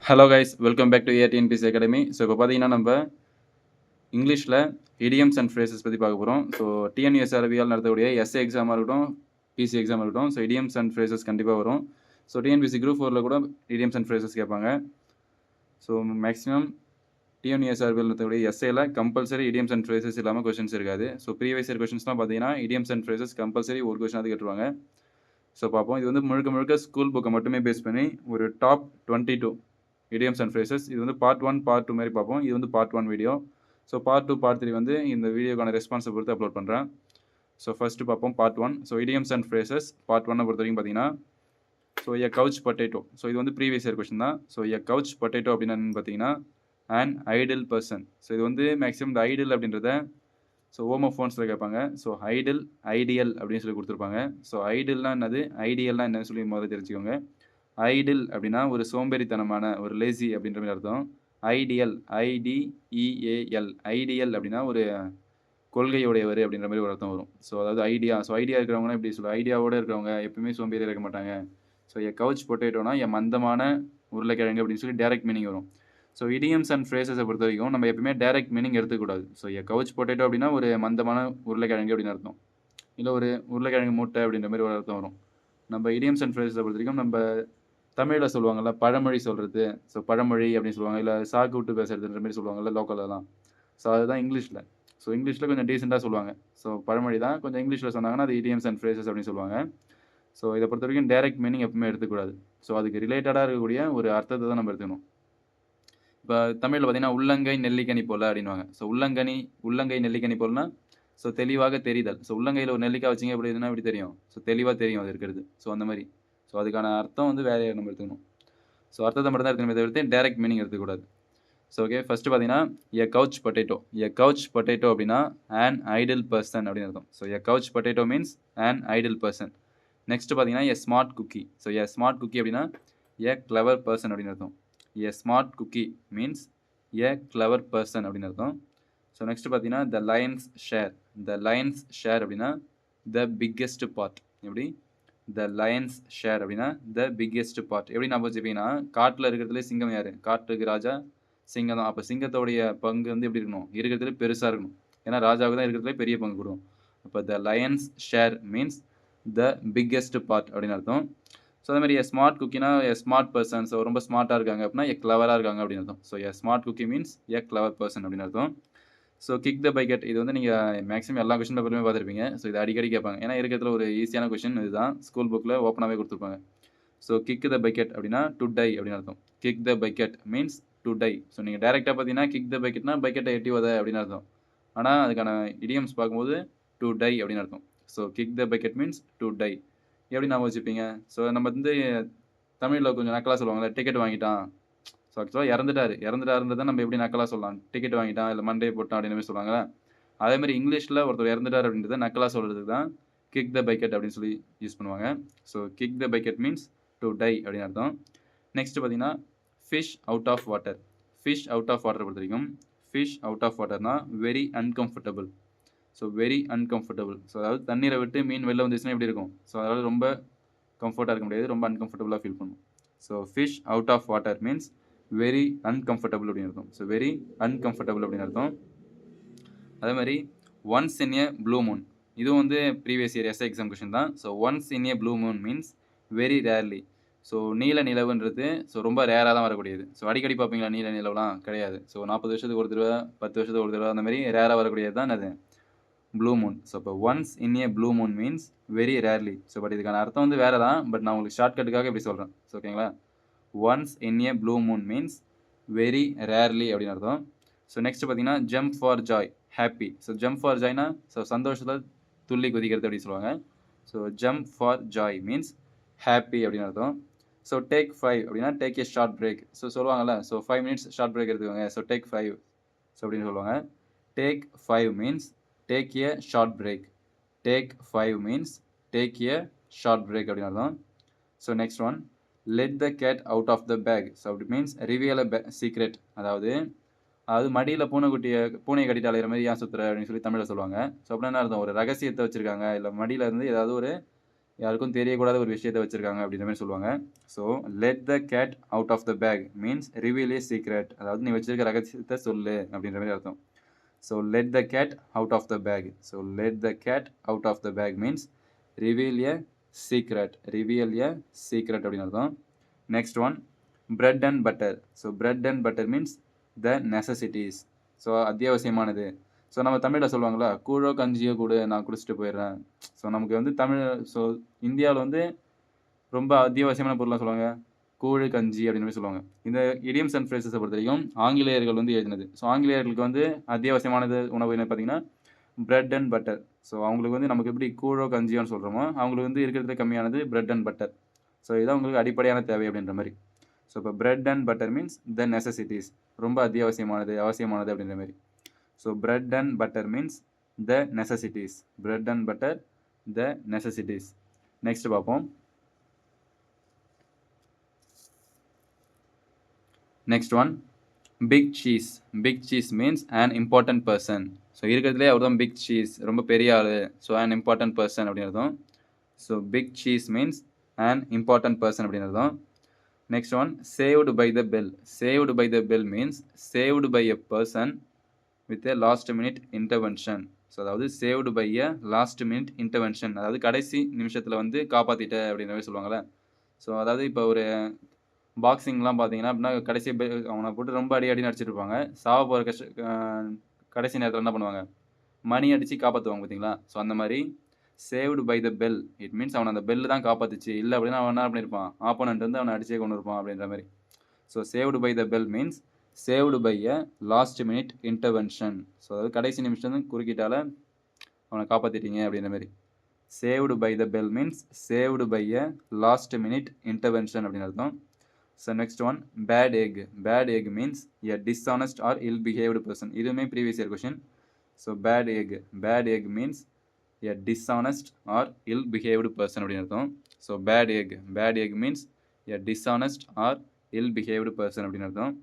Hello guys, welcome back to ATNPC academy. So இப்போ பார்த்தீங்கன்னா நம்ம இங்கிலீஷில் இடியம்ஸ் அண்ட் ஃப்ரேசஸ் பற்றி பார்க்க போகிறோம். ஸோ டிஎன்யூஎஸ்ஆர்பியால் நடத்தக்கூடிய எஸ்ஏ எக்ஸாமாக இருக்கட்டும், பிசி எக்ஸாமாக இருக்கட்டும், ஸோ இடியம்ஸ் அண்ட் ஃப்ரேசஸ் கண்டிப்பாக வரும். ஸோ டிஎன்பிசி குரூப் 4ல் கூட இடியம்ஸ் அண்ட் ஃப்ரேசஸ் கேட்பாங்க. ஸோ மேக்ஸிமம் டிஎன்யூஎஸ்ஆர்பியால் நடத்தக்கூடிய எஸ்ஏல கம்பல்சரி இடியம்ஸ் அண்ட் ஃப்ரேசஸ் இல்லாமல் கொஸ்டின்ஸ் இருக்காது. ஸோ ப்ரீவியஸ் இயர் கொஸ்டின்ஸ்லாம் பார்த்தீங்கன்னா இடியம்ஸ் அண்ட் ஃப்ரேசஸ் கம்பல்சரி ஒரு கொஸ்டின் அது கேட்டுருவாங்க. ஸோ பார்ப்போம். இது வந்து முழுக்க ஸ்கூல் புக்கை மட்டுமே பேஸ் பண்ணி ஒரு டாப் 22 இடியம்ஸ் அண்ட் ஃப்ரேசஸ். இது வந்து பார்ட் 1 பார்ட் 2 மாதிரி பார்ப்போம். இது வந்து part 1 video. So part 2 part 3 வந்து இந்த வீடியோக்கான ரெஸ்பான்ஸை பொறுத்து அப்லோட் பண்ணுறேன். ஸோ ஃபஸ்ட்டு பார்ப்போம் part 1. So idioms and phrases part 1 பொறுத்த வரைக்கும் பார்த்தீங்கன்னா, so a couch potato. So இது வந்து ப்ரீவியஸ் இயர் கொஸ்டின் தான். ஸோ எ கவுச் பொட்டேட்டோ அப்படின்னு என்னன்னு பார்த்தீங்கன்னா அண்ட் ஐடில் பர்சன். ஸோ இது வந்து மேக்ஸிமம் இந்த ஐடில் அப்படின்றத ஸோ ஹோமோஃபோன்ஸில் கேட்பாங்க. ஸோ ஐடில் ஐடியல் அப்படின்னு சொல்லி கொடுத்துருப்பாங்க. ஸோ ஐடில்னா என்னது, ஐடியல்னா என்னன்னு சொல்லி முதல்ல தெரிஞ்சுக்கோங்க. ஐடில் அப்படின்னா ஒரு சோம்பேறித்தனமான, ஒரு லேசி அப்படின்ற மாதிரி அர்த்தம். ஐடியல் ஐடிஇஏஎல், ஐடியல் அப்படின்னா ஒரு கொள்கையுடையவர் அப்படின்ற மாதிரி ஒரு அர்த்தம் வரும். ஸோ அதாவது ஐடியா. ஸோ ஐடியா இருக்கிறவங்கன்னா எப்படி சொல்லுவாங்க, ஐடியாவோடு இருக்கிறவங்க எப்பவுமே சோம்பேறியாக இருக்க மாட்டாங்க. ஸோ எ கவுச் பொட்டேட்டோனா என் மந்தமான உருளைக்கிழங்கு அப்படின்னு சொல்லி டைரக்ட் மீனிங் வரும். ஸோ இடியம்ஸ் அண்ட் ஃப்ரேசஸை பொறுத்த வரைக்கும் நம்ம எப்பவுமே டைரக்ட் மீனிங் எடுத்துக்கூடாது. ஸோ எ கவுச் பொட்டேட்டோ அப்படின்னா ஒரு மந்தமான உருளைக்கிழங்கு அப்படின்னு அர்த்தம், இல்லை ஒரு உருளைக்கிழங்கு மூட்டை அப்படின்ற மாதிரி ஒரு அர்த்தம் வரும். நம்ம இடியம்ஸ் அண்ட் ஃப்ரேசஸை பொறுத்த வரைக்கும் நம்ம தமிழில் சொல்லுவாங்கள்ல பழமொழி சொல்கிறது, ஸோ பழமொழி அப்படின்னு சொல்லுவாங்க, இல்லை சாக்கு விட்டு பேசுறதுன்ற மாதிரி சொல்லுவாங்கள்ல லோக்கலெலாம். ஸோ அதுதான் இங்கிலீஷில். ஸோ இங்கிலீஷில் கொஞ்சம் டீசெண்டாக சொல்லுவாங்க. ஸோ பழமொழி தான் கொஞ்சம் இங்கிலீஷில் சொன்னாங்கன்னா அது இடியம்ஸ் அண்ட் ஃப்ரேசஸ் அப்படின்னு சொல்லுவாங்க. ஸோ இதை பொறுத்த வரைக்கும் டைரக்ட் மீனிங் எப்பவுமே எடுத்துக்கூடாது. ஸோ அதுக்கு ரிலேட்டடாக இருக்கக்கூடிய ஒரு அர்த்தத்தை தான் நம்ம எடுத்துக்கணும். இப்போ தமிழில் பார்த்தீங்கன்னா உள்ளங்கை நெல்லிக்கனி போல் அப்படின்வாங்க. ஸோ உள்ளங்கை நெல்லிக்கனி போல்னா ஸோ தெளிவாக தெரிதல். ஸோ உள்ளங்கையில் ஒரு நெல்லிக்காய் வச்சிங்க எப்படி இதுனா எப்படி தெரியும், ஸோ தெளிவாக தெரியும் அது இருக்கிறது. ஸோ அந்த மாதிரி. ஸோ அதுக்கான அர்த்தம் வந்து வேலையை நம்ம எடுத்துக்கணும். ஸோ அர்த்தத்தை மட்டும் தான் எடுத்துக்கணும், இதை எடுத்து டைரக்ட் மீனிங் எடுத்துக்கூடாது. ஸோ ஓகே, ஃபஸ்ட்டு பார்த்தீங்கன்னா a couch potato. A couch potato அப்படின்னா an ஐடில் பர்சன் அப்படின்னு அர்த்தம். So a couch potato means an idle person. Next பார்த்தீங்கன்னா a smart cookie. So a smart cookie அப்படின்னா எ கிளவர் பர்சன் அப்படின்னு அர்த்தம். A smart cookie means a clever person அப்படின்னு அர்த்தம். So next பார்த்தீங்கன்னா the lion's share. The lion's share அப்படின்னா the biggest part. எப்படி, த lion's share அப்படின்னா த பிக்கெஸ்ட் பார்ட். எப்படி நான் வச்சுப்பீங்கன்னா, காட்டில் இருக்கிறதுலே சிங்கம் யார், காட்டுக்கு ராஜா சிங்கம் தான். அப்போ சிங்கத்தோடைய பங்கு வந்து எப்படி இருக்கணும், இருக்கிறதுல பெருசாக இருக்கணும். ஏன்னா ராஜாவுக்கு தான் இருக்கிறதுல பெரிய பங்கு கொடுக்கும். அப்போ the lion's share means the biggest part அப்படின்னு அர்த்தம். ஸோ அதே மாதிரி எ ஸ்மார்ட் குக்கினா எ ஸ்மார்ட் பர்சன். ஸோ ரொம்ப ஸ்மார்ட்டாக இருக்காங்க அப்படின்னா எ கிளவராக இருக்காங்க அப்படின்னு அர்த்தம். So a smart cookie means a clever person அப்படின்னு அர்த்தம். So kick the bucket. இது வந்து நீங்கள் மேக்ஸிமம் எல்லா கொஸ்டின் பேப்பருமே பார்த்துருப்பீங்க. ஸோ இது அடிக்கடி கேட்பாங்க. ஏன்னா இருக்கிறதுல ஒரு ஈஸியான கொஸ்டின் இதுதான், ஸ்கூல் புக்கில் ஓப்பனாகவே கொடுத்துருப்பாங்க. ஸோ கிக் த பக்கெட் அப்படின்னா டு டை அப்படின்னு அர்த்தம். Kick the bucket means to tie. So நீங்கள் டேரெக்டாக பார்த்தீங்கன்னா கிக் த பக்கெட்னா பக்கெட்டை எட்டி உத அப்படின்னு அர்த்தம். ஆனால் அதுக்கான இடியம்ஸ் பார்க்கும்போது டு டை அப்படின்னு அர்த்தம். So kick the bucket means to tie. எப்படி நான் வச்சுப்பீங்க, ஸோ நம்ம வந்து தமிழில் கொஞ்சம் நக்கலாக சொல்லுவாங்கல்ல, டிக்கெட் வாங்கிட்டான். ஸோ ஆக்சுவலாக இறந்துட்டாருன்றதை நம்ம எப்படி நக்கலாக சொல்லலாம், டிக்கெட் வாங்கிட்டான் இல்லை மண்டே போட்டான் அப்படின்னு மாதிரி சொல்லுவாங்களே. அதேமாதிரி இங்கிலீஷில் ஒருத்தர் இறந்துட்டார் அப்படின்றத நக்கலாக சொல்கிறதுக்கு தான் கிக் த பக்கெட் அப்படின்னு சொல்லி யூஸ் பண்ணுவாங்க. So kick the bucket means to die அப்படின்னு அர்த்தம். நெக்ஸ்ட் பார்த்தீங்கன்னா fish out of water. Fish out of water பொறுத்த வரைக்கும் ஃபிஷ் அவுட் ஆஃப் வாட்டர்னா very uncomfortable. So very uncomfortable. So அதாவது தண்ணீரை விட்டு மீன் வெளில வந்துச்சுன்னா எப்படி இருக்கும், ஸோ அதாவது ரொம்ப கம்ஃபர்ட்டாக இருக்க முடியாது, ரொம்ப அன்கம்ஃபர்டபுளாக ஃபீல் பண்ணும். So fish out of water means very uncomfortable அப்படின்னு அர்த்தம். ஸோ வெரி அன்கம்ஃபர்டபுள் அப்படின்னு அர்த்தம். அதே மாதிரி once in a blue moon. இதுவும் வந்து previous year SI exam question தான். So once in a blue moon means very rarely. So நீல நிலவுன்றது ஸோ ரொம்ப ரேராக தான் வரக்கூடியது. ஸோ அடிக்கடி பார்ப்பீங்களா நீல நிலவுலாம் கிடையாது. ஸோ 40 வருஷத்துக்கு ஒரு தடவை, 10 வருஷத்துக்கு ஒரு தடவை, அந்த மாதிரி ரேராக வரக்கூடியது தான் அது ப்ளூ மூன். ஸோ இப்போ once in a blue moon means very rarely. So but இதுக்கான அர்த்தம் வந்து வேறு தான், பட் நான் உங்களுக்கு ஷார்ட்கட்டுக்காக இப்படி சொல்கிறேன். ஸோ ஓகேங்களா, once in a blue moon means very rarely அப்படின்னு அர்த்தம். ஸோ நெக்ஸ்ட் பார்த்தீங்கன்னா jump for joy, happy. So jump for ஜாய்னா ஸோ சந்தோஷத்தில் துள்ளி குதிக்கிறது அப்படின்னு சொல்லுவாங்க. So jump for joy means happy அப்படின்னு அர்த்தம். ஸோ டேக் 5 அப்படின்னா take a short break. So சொல்லுவாங்கள்ல, ஸோ 5 minutes ஷார்ட் பிரேக் எடுத்துக்கோங்க, ஸோ டேக் 5 ஸோ அப்படின்னு சொல்லுவாங்க. Take 5 means take a short break. Take 5 means take a short break அப்படின்னு அர்த்தம். So next one let the cat out of the bag. So அப்படி means reveal a secret. அதாவது மடியில் பூனையை கட்டிட்டு அலைகிற மாதிரி ஏன் சுற்றுற அப்படின்னு சொல்லி தமிழில் சொல்லுவாங்க. ஸோ அப்படின்னா என்ன அர்த்தம், ஒரு ரகசியத்தை வச்சுருக்காங்க, இல்லை மடியில் இருந்து ஏதாவது ஒரு யாருக்கும் தெரியக்கூடாத ஒரு விஷயத்த வச்சிருக்காங்க அப்படின்ற மாதிரி சொல்லுவாங்க. So let the cat out of the bag means reveal a secret. அதாவது நீ வச்சிருக்க ரகசியத்தை சொல்லு அப்படின்ற மாதிரி அர்த்தம். So let the cat out of the bag. So let the cat out of the bag means reveal a secret. Reveal a secret அப்படின்னு அர்த்தம். Next one bread and butter. So bread and butter means the necessities. So அத்தியாவசியமானது. So நம்ம தமிழில் சொல்லுவாங்களா, கூழோ கஞ்சியோ கூட நான் குடிச்சிட்டு போயிடுறேன். ஸோ நமக்கு வந்து தமிழ் ஸோ இந்தியாவில் வந்து ரொம்ப அத்தியாவசியமான பொருளாக சொல்லுவாங்க கூழ் கஞ்சி அப்படின்னு மாதிரி சொல்லுவாங்க. இந்த இடியம்ஸ் அண்ட் ஃப்ரேசஸை பொறுத்த வரைக்கும் ஆங்கிலேயர்கள் வந்து எழுதினது. ஸோ ஆங்கிலேயர்களுக்கு வந்து அத்தியாவசியமானது உணவு என்ன பார்த்தீங்கன்னா பிரெட் அண்ட் பட்டர். ஸோ அவங்களுக்கு வந்து நமக்கு எப்படி கூழோ கஞ்சியோன்னு சொல்கிறோமோ அவங்களுக்கு வந்து இருக்கிறதுல கம்மியானது பிரெட் அண்ட் பட்டர். ஸோ இதான் உங்களுக்கு அடிப்படையான தேவை அப்படின்ற மாதிரி. ஸோ இப்போ bread and butter means the necessities, ரொம்ப அத்தியாவசியமானது அவசியமானது அப்படின்ற மாதிரி. So bread and butter means the necessities. Bread and butter the necessities. Next பார்ப்போம். Next one big cheese. Big cheese means an important person. So இருக்கிறதுலே அவர் தான் பிக் சீஸ், ரொம்ப பெரிய ஆள். ஸோ an important person அப்படின்னு அர்த்தம். So big cheese means an important person அப்படின்னு அர்த்தம். Next one saved by the bell. Saved by the bell means saved by a person with a last minute intervention. So அதாவது saved by a last minute intervention, அதாவது கடைசி நிமிஷத்தில் வந்து காப்பாற்றிட்ட அப்படின்ற மாதிரி சொல்லுவாங்கள்ல. ஸோ அதாவது இப்போ ஒரு பாக்ஸிங்லாம் பார்த்தீங்கன்னா அப்படின்னா கடைசி அவனை போட்டு ரொம்ப அடி அடிச்சுட்டு இருப்பாங்க. சாவ போகிற கடைசி நேரத்தில் என்ன பண்ணுவாங்க, மணி அடித்து காப்பாற்றுவாங்க பார்த்தீங்களா. ஸோ அந்த மாதிரி saved by the bell it means அவனை அந்த பெல்லு தான் காப்பாற்றுச்சு. இல்லை அப்படின்னா அவன் என்ன பண்ணியிருப்பான், ஆப்போனண்ட் வந்து அவனை அடிச்சே கொண்டு இருப்பான் அப்படின்ற மாதிரி. So saved by the bell means saved by a last minute intervention. So அதாவது கடைசி நிமிஷம் குறுக்கிட்டால அவனை காப்பாற்றிட்டீங்க அப்படின்ற மாதிரி. Saved by the bell means saved by a last minute intervention அப்படின்னு அர்த்தம். So next one bad egg. Bad egg means a dishonest or ill behaved person. இதுவுமே previous year question. So bad egg. Bad egg means a dishonest or ill behaved person அப்படின்னு அர்த்தம். So bad egg. Bad egg means a dishonest or ill behaved person அப்படின்னு அர்த்தம்.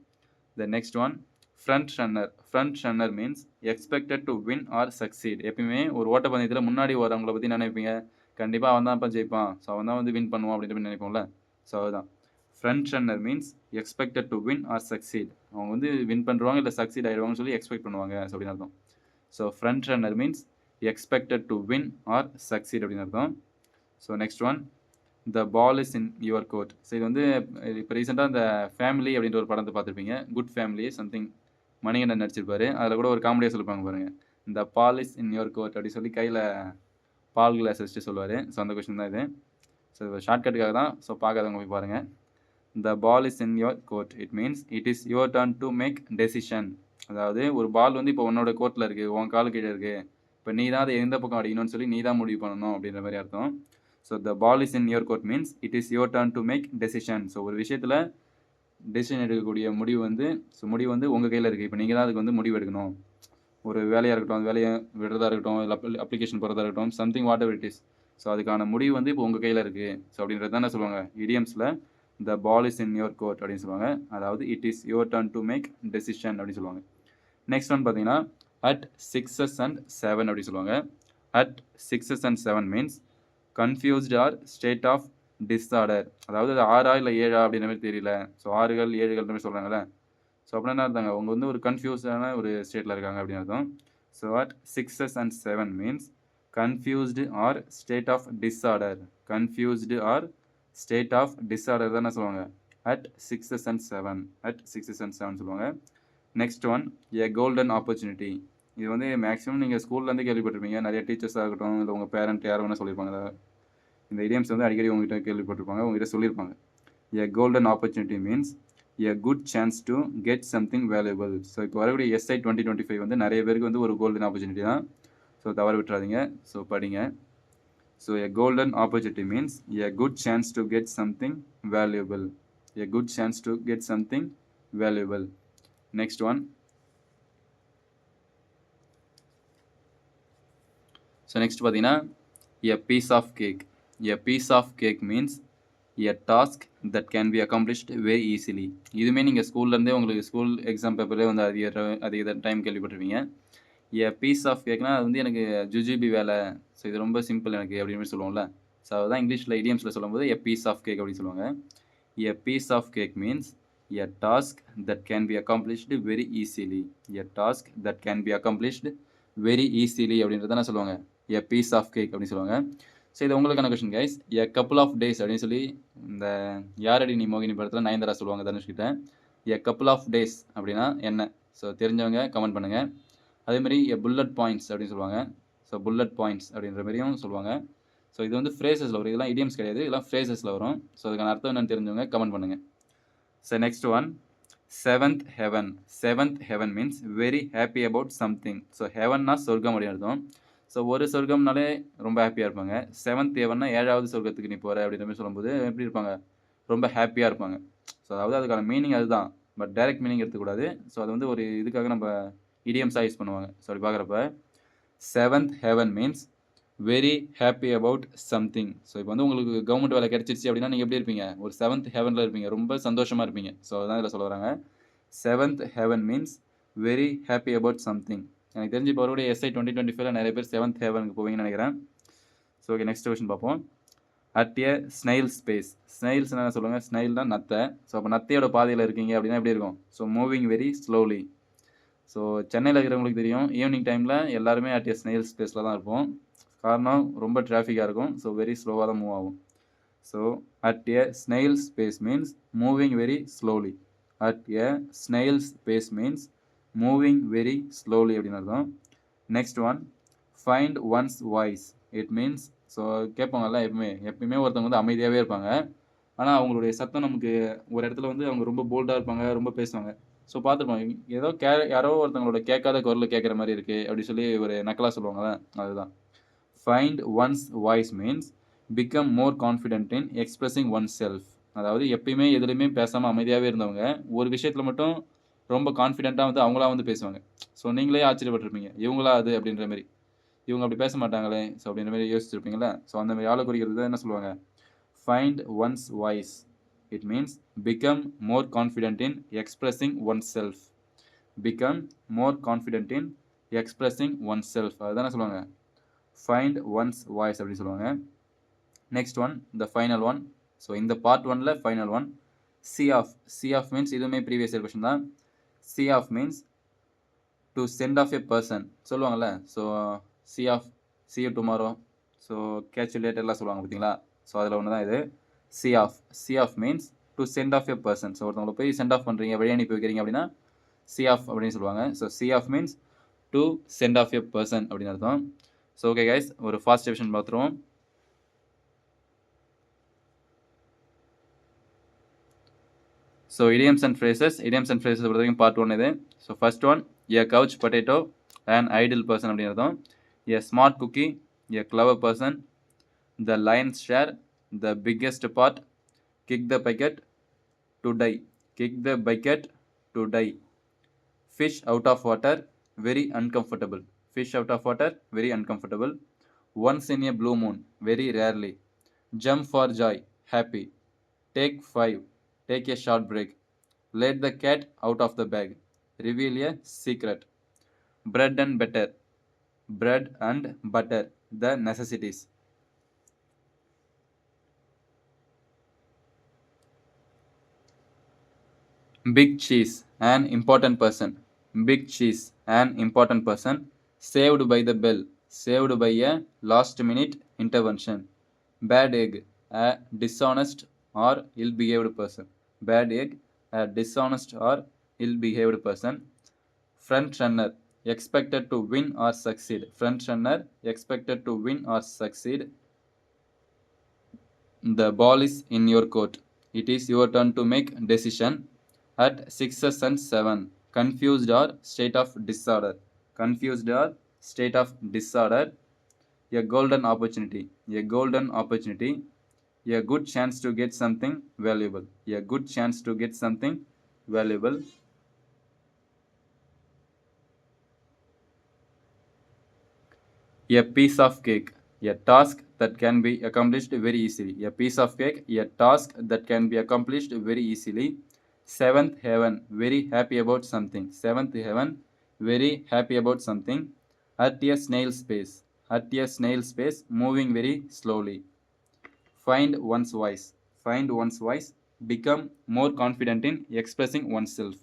The next one front runner. Front runner means expected to win or succeed. எப்பயுமே ஒரு ஓட்டப்பந்தயத்தில் முன்னாடி வரவங்களை பற்றி என்ன நினைப்பீங்க, கண்டிப்பாக அவன் தான் இப்போ ஜெயிப்பான், ஸோ அவன் தான் வந்து வின் பண்ணுவான் அப்படின்ற மாதிரி நினைப்போம்ல. ஸோ அதுதான் front runner means expected to win or succeed. அவங்க வந்து வின் பண்ணுவாங்க இல்லை சக்சீட் ஆகிடுவாங்கன்னு சொல்லி எக்ஸ்பெக்ட் பண்ணுவாங்க அப்படின்னு அர்த்தம். So front runner means expected to win or succeed அப்படின்னு அர்த்தம். So next one the ball is in your court. So இது வந்து இப்போ ரீசெண்டாக இந்த ஃபேமிலி அப்படின்ற ஒரு படத்தை பார்த்துருப்பீங்க, குட் ஃபேமிலி சம்திங், மணிகண்டன் நடிச்சிருப்பாரு. அதில் கூட ஒரு காமெடியாக சொல்லிப்பாங்க பாருங்கள், இந்த பால் இஸ் இன் யுவர் கோர்ட் அப்படி சொல்லி கையில் பால் கிளாஸ் வச்சுட்டு சொல்லுவார். ஸோ அந்த கொஸ்டின் தான் இது. ஸோ ஷார்ட்கட்டுக்காக தான், ஸோ பார்க்காதவங்க போய் பாருங்கள். The ball is in your court it means it is your turn to make decision. அதாவது ஒரு பால் வந்து இப்போ உன்னோட கோர்ட்டில் இருக்குது, உன் கால் கீழே இருக்குது, இப்போ நீ தான் அதை எந்த பக்கம் அடிக்கணும்னு சொல்லி நீ தான் முடிவு பண்ணணும் அப்படின்ற மாதிரி அர்த்தம். So the ball is in your court means it is your turn to make decision. So ஒரு விஷயத்தில் டெசிஷன் எடுக்கக்கூடிய முடிவு வந்து உங்கள் கையில் இருக்குது. இப்போ நீங்கள் தான் அதுக்கு வந்து முடிவு எடுக்கணும். ஒரு வேலையாக இருக்கட்டும், அந்த வேலையை விடுறதா இருக்கட்டும், இல்லை அப்ளிகேஷன் போகிறதா இருக்கட்டும், something what ever it is. So அதுக்கான முடிவு வந்து இப்போ உங்கள் கையில் இருக்குது. ஸோ அப்படின்றது தானே சொல்லுவாங்க இடியம்ஸில், the ball is in your court அப்படின்னு சொல்லுவாங்க. அதாவது it is your turn to make decision அப்படின்னு சொல்லுவாங்க. நெக்ஸ்ட் ஒன் பார்த்தீங்கன்னா அட் 6 and 7 அப்படின்னு சொல்லுவாங்க. At 6 and 7 means confused or state of disorder. அதாவது அது 6 இல்லை 7 அப்படின்ற மாதிரி தெரியல. ஸோ 6கள் 7கள் மாதிரி சொல்கிறாங்களே. ஸோ அப்படின்னா என்ன இருந்தாங்க, அவங்க வந்து ஒரு கன்ஃபியூஸ்டான ஒரு ஸ்டேட்டில் இருக்காங்க அப்படின்னு அர்த்தம். So at 6 and 7 means confused or state of disorder. Confused or state of disorder தான் சொல்லுவாங்க அட் 6 and 7. அட் 6 and 7 சொல்லுவாங்க. நெக்ஸ்ட் ஒன் எ கோல்டன் ஆப்பர்ச்சுனிட்டி. இது வந்து மேக்ஸிமம் நீங்கள் ஸ்கூல்லேருந்து கேள்விப்பட்டிருப்பீங்க, நிறைய டீச்சர்ஸாக இருக்கட்டும் இல்லை உங்கள் பேரண்ட் யார் வேணால் சொல்லியிருப்பாங்க. இந்த இடியம்ஸ் வந்து அடிக்கடி உங்ககிட்ட கேள்விப்பட்டிருப்பாங்க, உங்ககிட்ட சொல்லியிருப்பாங்க. எ golden opportunity means a good chance to get something valuable. So இப்போ வரக்கூடிய SI 2025 வந்து நிறைய பேருக்கு வந்து ஒரு கோல்டன் ஆப்பர்ச்சுனிட்டி தான். ஸோ தவற விட்டுறாதீங்க. ஸோ படிங்க. So a golden opportunity means a good chance to get something valuable. A good chance to get something valuable. Next one. So next பார்த்தீங்கன்னா a piece of cake. A piece of cake means a task that can be accomplished very easily. இதுவுமே நீங்கள் ஸ்கூல்லேருந்தே உங்களுக்கு school exam பேப்பர்லேயே வந்து அதிக time கேள்விப்பட்டிருப்பீங்க. எ piece of கேக்னால் அது வந்து எனக்கு ஜுஜிபி வேலை, ஸோ இது ரொம்ப சிம்பிள் எனக்கு அப்படின்னு சொல்லுவோம்ல. ஸோ அதுதான் இங்கிலீஷில் இடியம்ஸில் சொல்லும்போது எ பீஸ் ஆஃப் கேக் அப்படின்னு சொல்லுவாங்க. A piece of cake means a task that can be accomplished very easily. A task that can be accomplished very easily அப்படின்றத என்ன சொல்லுவாங்க, எ பீஸ் ஆஃப் கேக் அப்படின்னு சொல்லுவாங்க. ஸோ இது உங்களுக்கான question guys. A couple of days அப்படின்னு சொல்லி இந்த யாரடி நீ மோகினி படத்தில் நயன்தாரா சொல்லுவாங்க தனுஷ்கிட்ட. எ கப்புள் ஆஃப் டேஸ் அப்படின்னா என்ன? ஸோ தெரிஞ்சவங்க கமெண்ட் பண்ணுங்கள். அதேமாதிரி எ புல்லட் பாயிண்ட்ஸ் அப்படின்னு சொல்லுவாங்க. ஸோ புல்லட் பாயிண்ட்ஸ் அப்படின்ற மாதிரியும் சொல்லுவாங்க. ஸோ இது வந்து ஃப்ரேசஸில் வரும், இதெல்லாம் இடியம்ஸ் கிடையாது, இதெல்லாம் ஃப்ரேசஸில் வரும். ஸோ அதுக்கான அர்த்தம் என்னன்னு தெரிஞ்சவங்க கமெண்ட் பண்ணுங்கள். So next one, seventh heaven. Seventh heaven means very happy about something. So ஹெவன்னா சொர்க்கம் அப்படின்னு அர்த்தம். ஸோ ஒரு சொர்க்கம்னாலே ரொம்ப ஹாப்பியாக இருப்பாங்க. செவன்த் ஹெவன்னா 7வது சொர்க்கத்துக்கு நீ போகிற அப்படின்ற மாதிரி சொல்லும்போது எப்படி இருப்பாங்க, ரொம்ப ஹாப்பியாக இருப்பாங்க. ஸோ அதாவது அதுக்கான மீனிங் அதுதான், பட் டைரக்ட் மீனிங் எடுத்துக்கூடாது. ஸோ அது வந்து ஒரு இதுக்காக நம்ம இடியம்ஸாக யூஸ் பண்ணுவாங்க. ஸோ அப்படி பார்க்குறப்ப seventh heaven means very happy about something. So இப்போ வந்து உங்களுக்கு கவர்மெண்ட் வேலை கிடச்சிருச்சு அப்படின்னா நீங்கள் எப்படி இருப்பீங்க, ஒரு செவன்த் ஹெவனில் இருப்பீங்க, ரொம்ப சந்தோஷமாக இருப்பீங்க. ஸோ அதான் இதில் சொல்ல வராங்க. Seventh heaven means very happy about something. எனக்கு தெரிஞ்சு இப்போ அவருடைய எஸ்ஐ 2025 நிறைய பேர் செவன்த் ஹெவனுக்கு போவீங்கன்னு நினைக்கிறேன். ஸோ ஓகே, நெக்ஸ்ட் கொஸ்டின் பார்ப்போம். At a snail space. Snails என்ன சொல்லுவாங்க, ஸ்னைல் தான் நத்தை. ஸோ அப்போ நத்தையோட பாதையில் இருக்கீங்க அப்படின்னா எப்படி இருக்கும், so moving very slowly. So சென்னையில் இருக்கிறவங்களுக்கு தெரியும், ஈவினிங் டைமில் எல்லாருமே அட் எ ஸ்னைல் ஸ்பேஸில் தான் இருப்போம். காரணம் ரொம்ப டிராஃபிக்காக இருக்கும். ஸோ வெரி ஸ்லோவாக தான் மூவ் ஆகும். So at a snail space means moving very slowly. At a snail space means moving very slowly அப்படின்னு அர்த்தம். Next one, find one's voice. It means, so கேட்பாங்கல்ல, எப்பயுமே ஒருத்தவங்க வந்து அமைதியாகவே இருப்பாங்க. ஆனால் அவங்களுடைய சத்தம் நமக்கு ஒரு இடத்துல வந்து அவங்க ரொம்ப போல்டாக இருப்பாங்க, ரொம்ப பேசுவாங்க. ஸோ பார்த்துருப்போம், ஏதோ யாரோ ஒருத்தவங்களோட கேட்காத குரல் கேட்குற மாதிரி இருக்குது அப்படி சொல்லி ஒரு நக்கலாக சொல்லுவாங்கள்ல, அதுதான். Find one's voice means become more confident in expressing one self. அதாவது எப்பயுமே எதுலையுமே பேசாமல் அமைதியாகவே இருந்தவங்க ஒரு விஷயத்தில் மட்டும் ரொம்ப கான்ஃபிடென்ட்டாக வந்து அவங்களா வந்து பேசுவாங்க. ஸோ நீங்களே ஆச்சரியப்பட்டிருப்பீங்க, இவங்களா அது அப்படின்ற மாதிரி, இவங்க அப்படி பேச மாட்டாங்களே ஸோ அப்படின்ற மாதிரி யோசிச்சிருப்பீங்களா. ஸோ அந்த மாதிரி ஆளை குறிக்கிறது தான் என்ன சொல்லுவாங்க, find one's voice. It means become more confident in expressing one self. Become more confident in expressing one self, அதுதானே சொல்லுவாங்க ஃபைண்ட் ஒன்ஸ் வாய்ஸ் அப்படின்னு சொல்லுவாங்க. Next one, the final one. So இந்த பார்ட் ஒன்ல final one, see off. See off means இதுவுமே previous year question தான். See off means to send off a person சொல்லுவாங்கள்ல. So see off, see you tomorrow, so catch you லேட்டர்லாம் சொல்லுவாங்க பார்த்தீங்களா. So அதில் ஒன்று தான் இது see off. See off means to send off a person. So ஒருத்தவங்களை போய் சென்ட் ஆஃப் பண்ணுறீங்க, வழி அனுப்பி வைக்கிறீங்க அப்படின்னா சி ஆஃப் அப்படின்னு சொல்லுவாங்க. So see off means to send off a person அப்படின்னு அர்த்தம். ஸோ ஓகே கைஸ், ஒரு ஃபாஸ்ட் டிவிஷன் பார்த்துருவோம். ஸோ idioms and phrases பொறுத்த வரைக்கும் பார்ட் ஒன் இது. So first one, a couch potato and idle person அப்படின்னு அர்த்தம். A smart cookie, a clever person, the lion's share, the biggest part, kick the bucket, to die. Kick the bucket, to die. Fish out of water, very uncomfortable. Fish out of water, very uncomfortable. Once in a blue moon, very rarely. Jump for joy, happy. Take 5, take a short break. Let the cat out of the bag. Reveal a secret. Bread and butter. Bread and butter, the necessities. Big cheese, an important person. Big cheese, an important person. Saved by the bell. Saved by a last minute intervention. Bad egg, a dishonest or ill-behaved person. Bad egg, a dishonest or ill-behaved person. Front runner, expected to win or succeed. Front runner, expected to win or succeed. The ball is in your court. It is your turn to make decision. At 6 and 7, confused or state of disorder. Confused or state of disorder. A golden opportunity. A golden opportunity. A good chance to get something valuable. A good chance to get something valuable. A piece of cake, a task that can be accomplished very easily. A piece of cake, a task that can be accomplished very easily. Seventh heaven, very happy about something. Seventh heaven, very happy about something. At a snail space. At a snail space, moving very slowly. Find one's voice, find one's voice, become more confident in expressing oneself,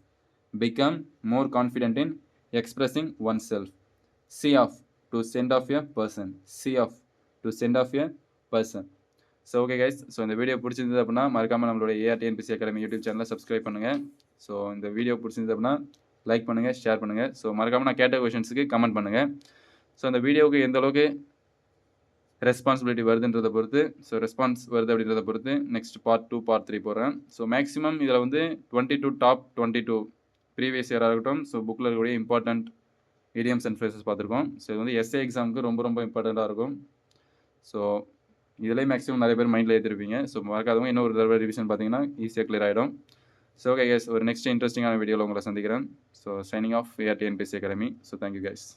become more confident in expressing oneself, see off, to send off a person, see off, to send off a person. So okay guys, so இந்த video பிடிச்சிருந்தது அப்படின்னா மறக்காமல் நம்மளோட ARTNPC academy YouTube சேனலை subscribe பண்ணுங்கள். So இந்த video பிடிச்சிருந்தது அப்படின்னா லைக் பண்ணுங்கள், ஷேர் பண்ணுங்கள். ஸோ மறக்காமல் நான் கேட்ட கொஷின்ஸுக்கு கமெண்ட் பண்ணுங்கள். ஸோ அந்த வீடியோவுக்கு எந்த அளவுக்கு ரெஸ்பான்சிபிலிட்டி வருதுன்றதை பொறுத்து, ஸோ ரெஸ்பான்ஸ் வருது அப்படின்றத பொறுத்து நெக்ஸ்ட் பார்ட் 2 பார்ட் 3 போடுறேன். ஸோ மேக்ஸிமம் இதில் வந்து 22 டாப் 22 ப்ரீவியஸ் இயராக இருக்கட்டும், ஸோ புக்கில் இருக்கக்கூடிய இம்பார்ட்டண்ட் idioms அண்ட் ஃப்ரேசஸ் பார்த்துருக்கோம். ஸோ இது வந்து எஸ்ஏ எக்ஸாமுக்கு ரொம்ப ரொம்ப இம்பார்ட்டண்ட்டாக இருக்கும். ஸோ இதிலே மேக்ஸிமம் நிறைய பேர் மைண்டில் ஏற்றிருப்பீங்க. ஸோ மறக்காதவங்க இன்னும் ஒரு தடவை ரிவிஷன் பார்த்தீங்கன்னா ஈஸியாக கிளியர் ஆகிடும். ஸோ ஓகே கைஸ், ஒரு நெக்ஸ்ட் இன்ட்ரெஸ்டிங்கான வீடியோவில் உங்களை சந்திக்கிறேன். So signing off ARTNPC academy. So thank you guys.